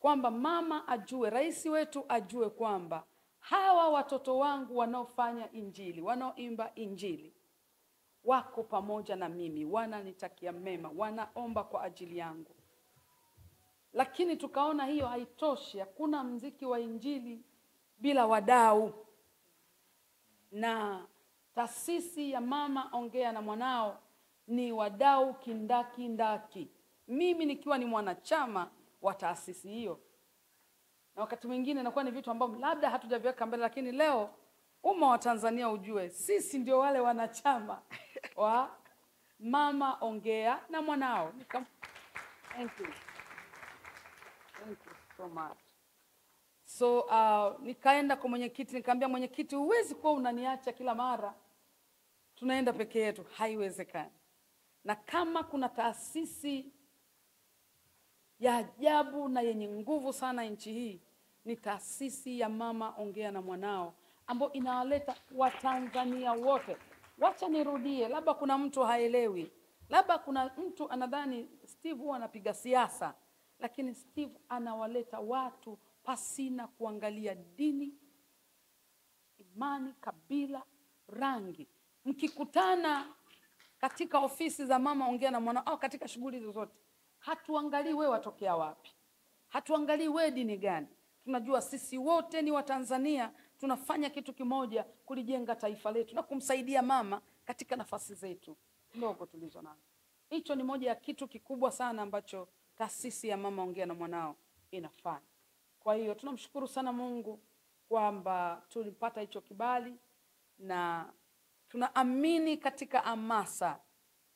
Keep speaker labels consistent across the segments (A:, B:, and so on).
A: kwamba mama ajue, rais wetu ajue kwamba hawa watoto wangu wanaofanya injili, wanaoimba injili, wako pamoja na mimi, wananitakia mema, wanaomba kwa ajili yangu. Lakini tukaona hiyo haitoshi, hakuna mziki wa injili bila wadau. Na taasisi ya Mama Ongea na Mwanao ni wadau kindaki. Mimi nikiwa ni mwanachama wa taasisi hiyo. Na wakati mwingine inakuwa ni vitu ambavyo labda hatujaviweka mbele, lakini leo wa Tanzania ujue sisi ndio wale wanachama wa Mama Ongea na Mwanao. Thank you. Thank you so much. So nikaenda kwa mwenyekiti, nikamwambia mwenyekiti, huwezi kuwa unaniacha kila mara tunaenda peke yetu, haiwezekani. Na kama kuna taasisi ya ajabu na yenye nguvu sana nchi hii, ni taasisi ya Mama Ongea na Mwanao, ambayo inawaleta Watanzania wote. Wacha nirudie, labda kuna mtu haelewi, labda kuna mtu anadhani Steve huwa anapiga siasa, lakini Steve anawaleta watu pasina kuangalia dini, imani, kabila, rangi. Mkikutana katika ofisi za Mama Ongea na Mwanao au katika shughuli zozote, hatuangalii wewe watokea wapi, hatuangalii wewe dini gani. Tunajua sisi wote ni Watanzania, tunafanya kitu kimoja, kulijenga taifa letu na kumsaidia mama katika nafasi zetu ndogo tulizo nazo. Hicho ni moja ya kitu kikubwa sana ambacho taasisi ya Mama Ongea na Mwanao inafanya. Kwa hiyo tunamshukuru sana Mungu kwamba tulipata hicho kibali, na tunaamini katika hamasa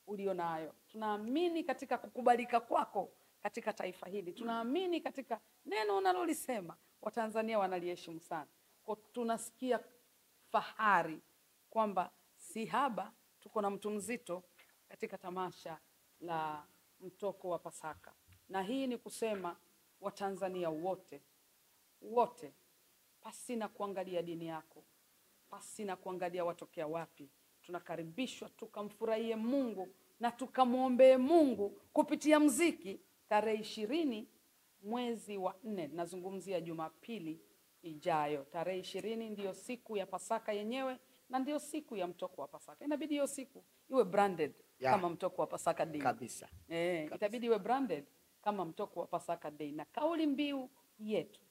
A: ulionayo. Tunaamini katika kukubalika kwako katika taifa hili. Tunaamini katika neno unalolisema, Watanzania wanaliheshimu sana. Kwa tunasikia fahari kwamba si haba tuko na mtu mzito katika tamasha la mtoko wa Pasaka. Na hii ni kusema Watanzania wote, pasina kuangalia dini yako, pasina kuangalia watokea wapi, tunakaribishwa tukamfurahie Mungu na tukamwombee Mungu kupitia mziki tarehe 20 mwezi wa 4. Nazungumzia Jumapili ijayo. Tarehe 20 ndiyo siku ya Pasaka yenyewe na ndiyo siku ya mtoko wa Pasaka. Inabidi hiyo siku iwe branded kama mtoko wa Pasaka Day.
B: Kabisa.
A: Itabidi iwe branded kama mtoko wa Pasaka Day. Na kauli mbiu yetu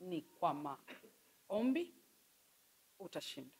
A: ni kwa maombi utashinda.